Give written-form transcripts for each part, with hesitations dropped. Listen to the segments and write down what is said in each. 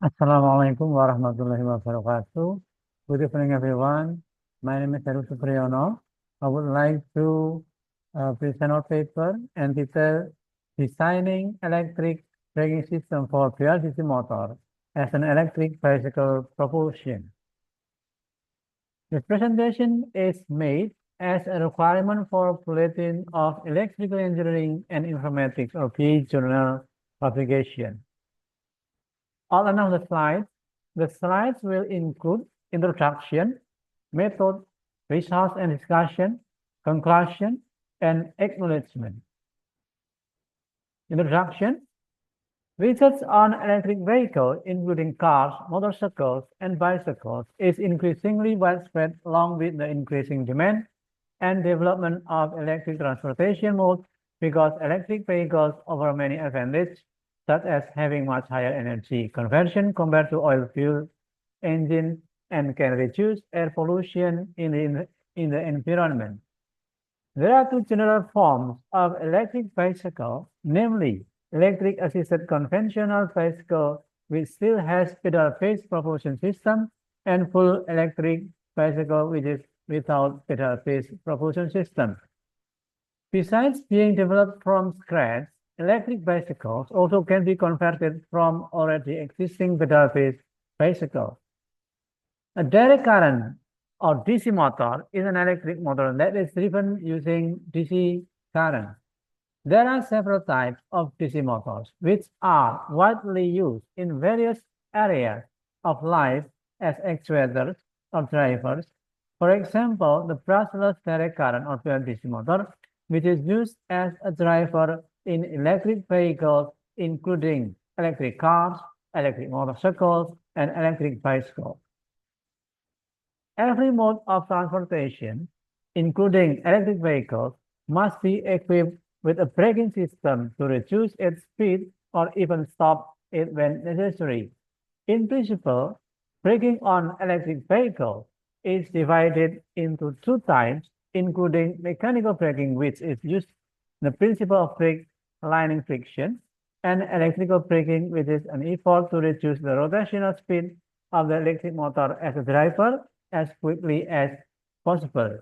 Assalamualaikum warahmatullahi wabarakatuh. Good evening, everyone. My name is Heru Supriyono. I would like to present our paper entitled Designing Electric Braking System for BLDC Motor as an Electric Bicycle Propulsion. This presentation is made as a requirement for Bulletin of Electrical Engineering and Informatics or BEEI journal publication. Outline of the slides. The slides will include introduction, method, results and discussion, conclusion, and acknowledgement. Introduction. Research on electric vehicles, including cars, motorcycles, and bicycles, is increasingly widespread along with the increasing demand and development of electric transportation modes because electric vehicles offer many advantages such as having much higher energy conversion compared to oil fuel engines and can reduce air pollution in the environment. There are two general forms of electric bicycle, namely electric assisted conventional bicycle which still has pedal-based propulsion system and full electric bicycle which is without pedal-based propulsion system. Besides being developed from scratch, electric bicycles also can be converted from already existing pedal-based bicycles. A direct current or DC motor is an electric motor that is driven using DC current. There are several types of DC motors which are widely used in various areas of life as actuators or drivers. For example, the brushless direct current or BLDC motor, which is used as a driver in electric vehicles, including electric cars, electric motorcycles, and electric bicycles. Every mode of transportation, including electric vehicles, must be equipped with a braking system to reduce its speed or even stop it when necessary. In principle, braking on electric vehicles is divided into two types, including mechanical braking, which is used the principle of brake lining friction, and electrical braking, which is an effort to reduce the rotational speed of the electric motor as a driver as quickly as possible.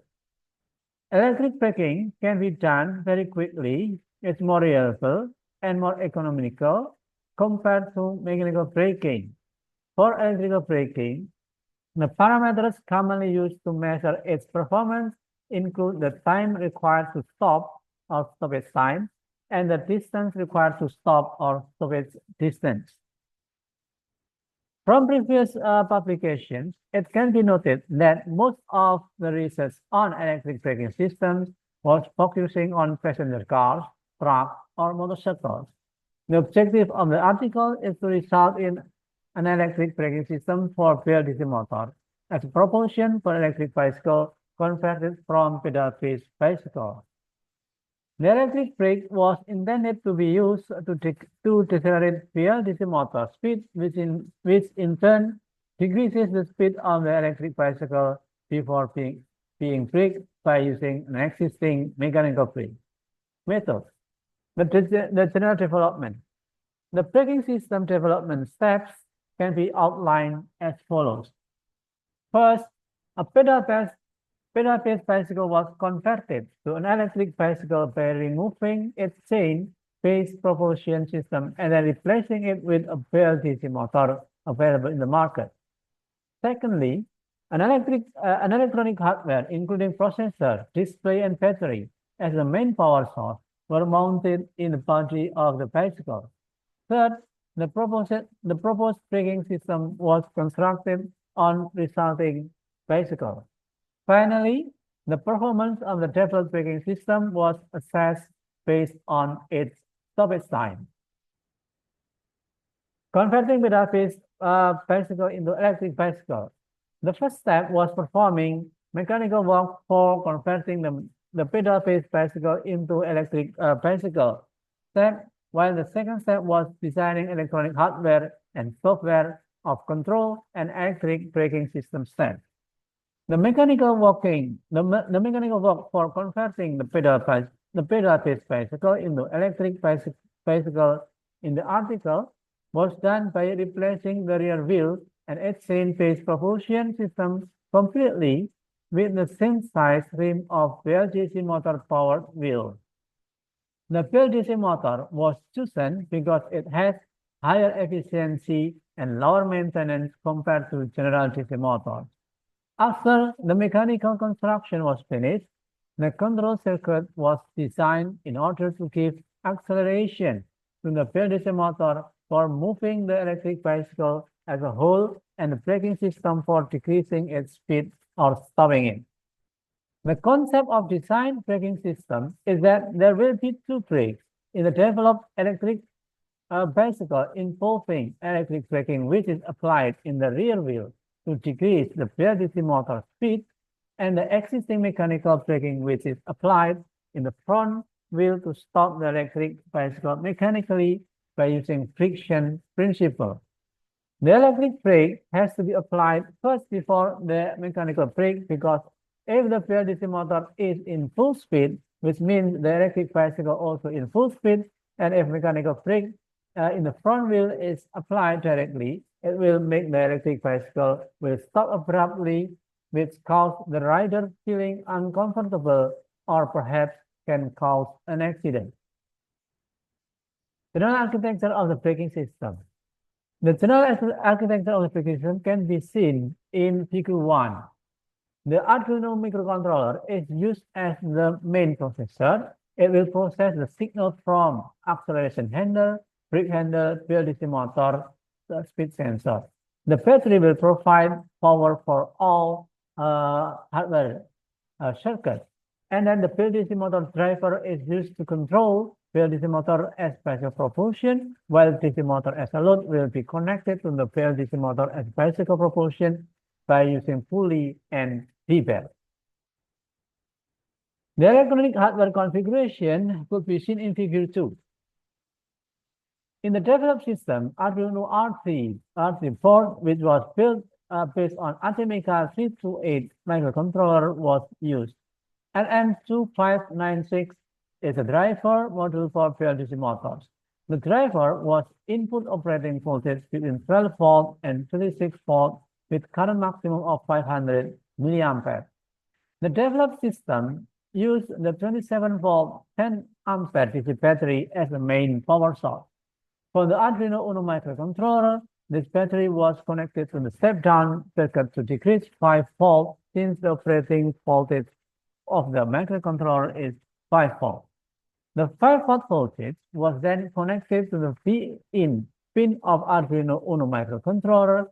Electric braking can be done very quickly. It's more reliable and more economical compared to mechanical braking. For electrical braking, the parameters commonly used to measure its performance include the time required to stop or stoppage time and the distance required to stop or stoppage distance. From previous publications, it can be noted that most of the research on electric braking systems was focusing on passenger cars, trucks, or motorcycles. The objective of the article is to result in an electric braking system for BLDC motor as a propulsion for electric bicycle converted from pedal-based bicycle. The electric brake was intended to be used to decelerate BLDC motor speed, which in turn decreases the speed of the electric bicycle before being braked by using an existing mechanical brake. Method. The general development. The braking system development steps can be outlined as follows. First, a pedal-based bicycle was converted to an electric bicycle by removing its chain-based propulsion system and then replacing it with a BLDC motor available in the market. Secondly, an electronic hardware, including processor, display, and battery, as the main power source, were mounted in the body of the bicycle. Third, the proposed braking system was constructed on resulting bicycle. Finally, the performance of the default braking system was assessed based on its stoppage time. Converting pedal-based bicycle into electric bicycle. The first step was performing mechanical work for converting the pedal-based bicycle into electric bicycle while the second step was designing electronic hardware and software of control and electric braking system step. The mechanical work for converting the pedal-based bicycle into electric bicycle in the article was done by replacing the rear wheel and its chain-based propulsion system completely with the same size rim of BLDC motor-powered wheel. The BLDC motor was chosen because it has higher efficiency and lower maintenance compared to general DC motors. After the mechanical construction was finished, the control circuit was designed in order to give acceleration to the BLDC motor for moving the electric bicycle as a whole and the braking system for decreasing its speed or stopping it. The concept of design braking system is that there will be two brakes in the developed electric bicycle involving electric braking, which is applied in the rear wheel to decrease the BLDC motor speed, and the existing mechanical braking, which is applied in the front wheel to stop the electric bicycle mechanically by using friction principle. The electric brake has to be applied first before the mechanical brake, because if the BLDC motor is in full speed, which means the electric bicycle also in full speed, and if mechanical brake in the front wheel is applied directly, it will make the electric bicycle will stop abruptly, which cause the rider feeling uncomfortable or perhaps can cause an accident. General architecture of the braking system. The general architecture of the braking system can be seen in Figure 1. The Arduino microcontroller is used as the main processor. It will process the signal from acceleration handle, brake handle, BLDC motor, the speed sensor. The battery will provide power for all hardware circuits. And then the BLDC motor driver is used to control BLDC motor as bicycle propulsion, while DC motor as a load will be connected to the BLDC motor as bicycle propulsion by using pulley and D-belt. The electronic hardware configuration could be seen in Figure 2. In the developed system, Arduino R3 board, which was built based on Atemica 328 microcontroller, was used. LM2596 is a driver module for BLDC motors. The driver was input operating voltage between 12 volt and 36 volt with current maximum of 500 milliampere. The developed system used the 27 volt 10 ampere DC battery as the main power source. For the Arduino Uno microcontroller, this battery was connected to the step-down circuit to decrease 5 volt, since the operating voltage of the microcontroller is 5 volt. The 5 volt voltage was then connected to the V-in pin of Arduino Uno microcontroller,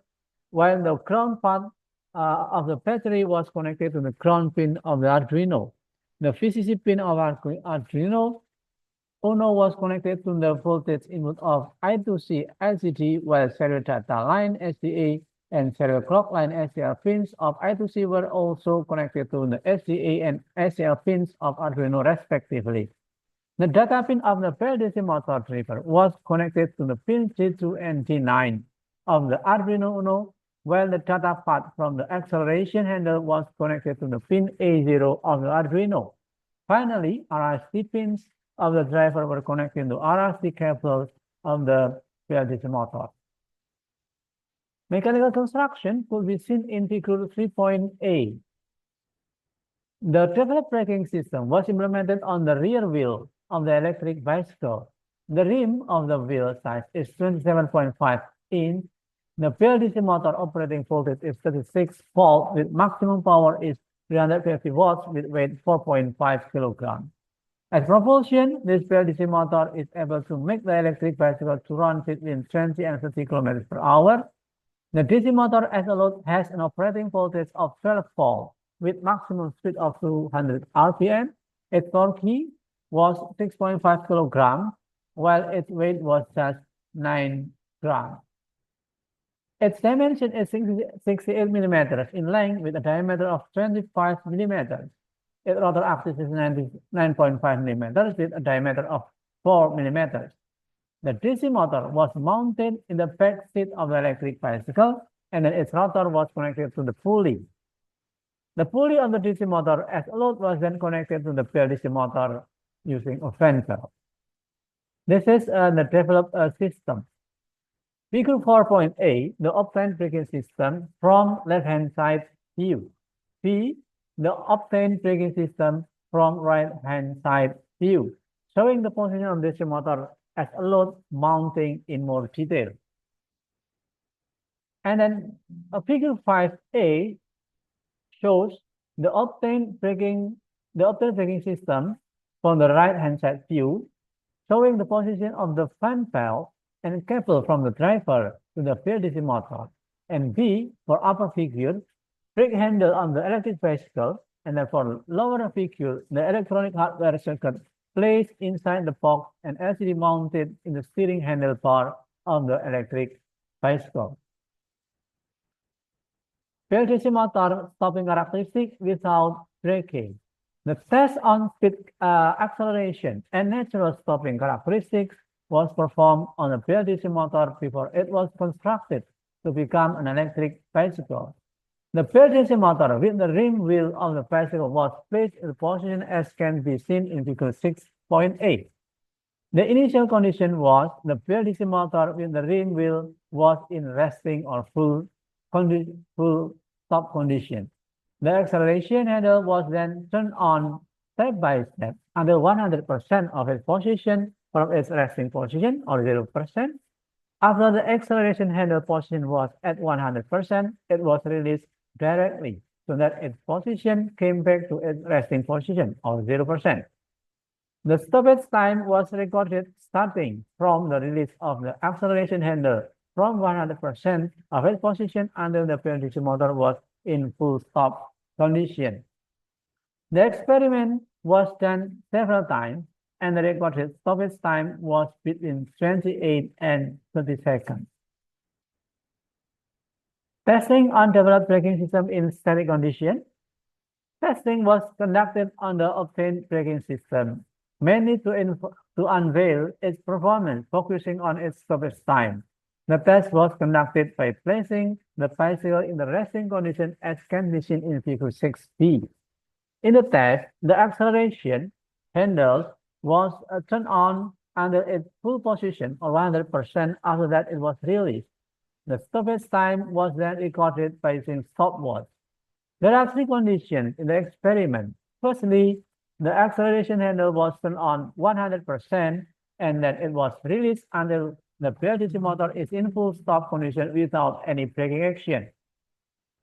while the ground part of the battery was connected to the ground pin of the Arduino. The VCC pin of Arduino Uno was connected to the voltage input of I2C LCD, while serial data line SDA and serial clock line SCL pins of I2C were also connected to the SDA and SCL pins of Arduino respectively. The data pin of the BLDC motor driver was connected to the pins D2 and D9 of the Arduino Uno, while the data path from the acceleration handle was connected to the pin A0 of the Arduino. Finally, RRC pins of the driver were connected to RRC cables of the BLDC motor. Mechanical construction could be seen in Figure 3.A. The developed braking system was implemented on the rear wheel of the electric bicycle. The rim of the wheel size is 27.5 inch. The BLDC motor operating voltage is 36 volt with maximum power is 350 watts with weight 4.5 kilograms. As propulsion, this BLDC motor is able to make the electric bicycle to run between 20 and 30 kilometers per hour. The DC motor as a load has an operating voltage of 12 volt with maximum speed of 200 RPM. Its torque was 6.5 kilograms, while its weight was just 9 grams. Its dimension is 68 millimeters in length with a diameter of 25 millimeters. Its rotor axis is 9.5 millimeters with a diameter of 4 millimeters. The DC motor was mounted in the back seat of the electric bicycle, and then its rotor was connected to the pulley. The pulley of the DC motor as a load was then connected to the BLDC motor using a fan valve. This is the developed system. Figure 4.A, the obtained braking system from left-hand side view. B, the obtained braking system from right-hand side view, showing the position of the DC motor as a load mounting in more detail. And then figure 5A shows the obtained braking system from the right-hand side view, showing the position of the fan valve and cable from the driver to the BLDC motor. And B, for upper figure, brake handle on the electric bicycle, and then for lower figure, the electronic hardware circuit placed inside the box and LCD mounted in the steering handlebar of the electric bicycle. BLDC motor stopping characteristic without braking. The test on speed acceleration and natural stopping characteristics was performed on a BLDC motor before it was constructed to become an electric bicycle. The BLDC motor with the rim wheel of the bicycle was placed in the position as can be seen in figure 6.8. The initial condition was the BLDC motor with the rim wheel was in resting or full stop condition. The acceleration handle was then turned on step by step until 100% of its position from its resting position or 0%. After the acceleration handle position was at 100%, it was released directly so that its position came back to its resting position or 0%. The stoppage time was recorded starting from the release of the acceleration handle from 100% of its position until the BLDC motor was in full stop condition. The experiment was done several times and the recorded stoppage time was between 28 and 30 seconds. Testing on developed braking system in static condition. Testing was conducted on the obtained braking system, mainly to unveil its performance, focusing on its stoppage time. The test was conducted by placing the bicycle in the resting condition as can be seen in figure 6b. In the test, the acceleration handle was turned on under its full position or 100%. After that, it was released. The stoppage time was then recorded by using stopwatch. There are three conditions in the experiment. Firstly, the acceleration handle was turned on 100% and then it was released until the BLDC motor is in full stop condition without any braking action.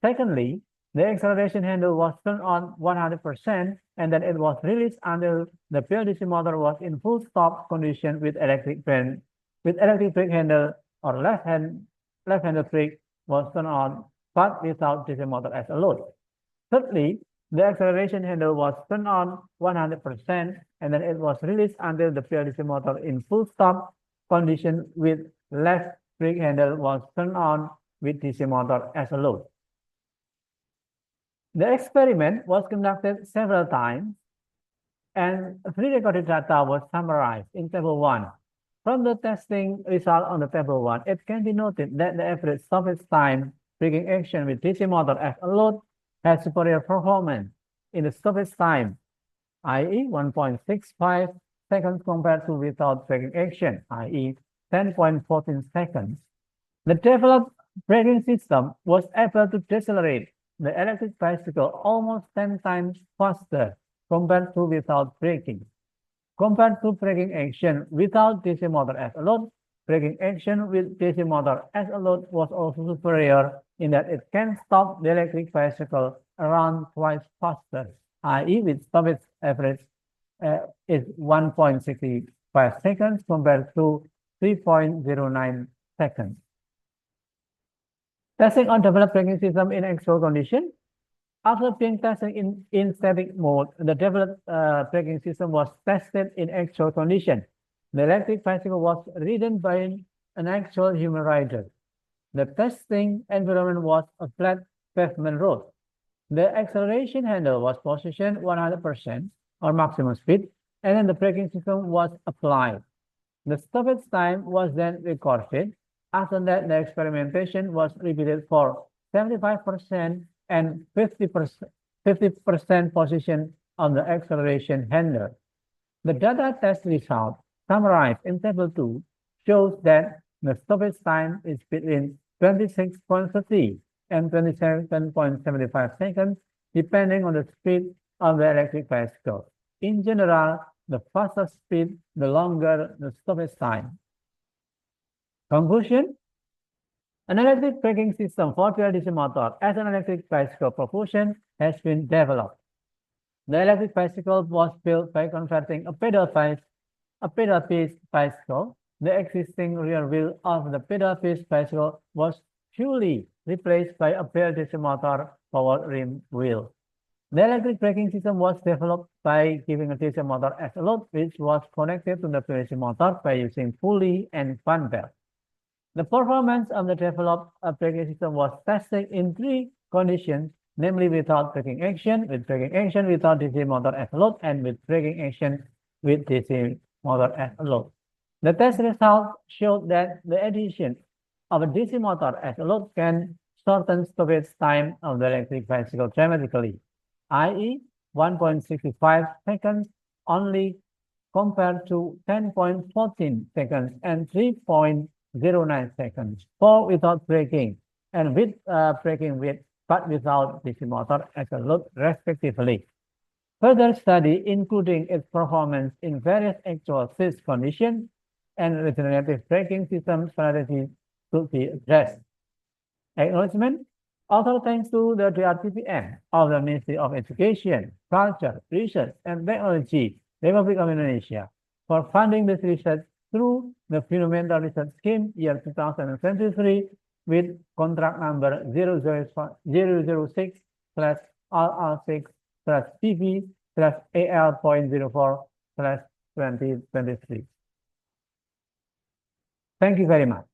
Secondly, the acceleration handle was turned on 100% and then it was released until the BLDC motor was in full stop condition with electric brake handle or left-handed brake was turned on but without DC motor as a load. Thirdly, the acceleration handle was turned on 100% and then it was released until the BLDC motor in full stop condition with left brake handle was turned on with DC motor as a load. The experiment was conducted several times and pre-recorded data was summarized in table 1. From the testing result on the table 1, it can be noted that the average stoppage time braking action with DC motor as a load has superior performance in the stoppage time, i.e. 1.65 seconds compared to without braking action, i.e. 10.14 seconds. The developed braking system was able to decelerate the electric bicycle almost 10 times faster compared to without braking. Compared to braking action without DC motor as a load, braking action with DC motor as a load was also superior in that it can stop the electric bicycle around twice faster, i.e. with stoppage average is 1.65 seconds compared to 3.09 seconds. Testing on developed braking system in actual condition. After being tested in static mode, the developed braking system was tested in actual condition. The electric bicycle was ridden by an actual human rider. The testing environment was a flat pavement road. The acceleration handle was positioned 100% or maximum speed, and then the braking system was applied. The stoppage time was then recorded. After that, the experimentation was repeated for 75% and 50% position on the acceleration handle. The data test result summarized in table 2 shows that the stoppage time is between 26.30 and 27.75 seconds, depending on the speed of the electric bicycle. In general, the faster speed, the longer the stoppage time. Conclusion: an electric braking system for BLDC motor as an electric bicycle propulsion has been developed. The electric bicycle was built by converting a pedal-based bicycle. The existing rear wheel of the pedal-based bicycle was fully replaced by a BLDC motor-powered rim wheel. The electric braking system was developed by giving a DC motor as a load, which was connected to the BLDC motor by using pulley and fan belt. The performance of the developed braking system was tested in 3 conditions, namely without braking action, with braking action without DC motor as a load, and with braking action with DC motor as a load. The test results showed that the addition of a DC motor as a load can shorten stoppage time of the electric bicycle dramatically, i.e. 1.65 seconds only compared to 10.14 seconds and 3.09 seconds for without braking and with braking with but without DC motor as a load respectively. Further study, including its performance in various actual test conditions and regenerative braking system strategies, should be addressed. Acknowledgement. Also thanks to the DRPPM of the Ministry of Education, Culture, Research and Technology, Republic of Indonesia, for funding this research through the Fundamental Research Scheme year 2023 with contract number 006/RR6/PV/AL.04/2023. Thank you very much.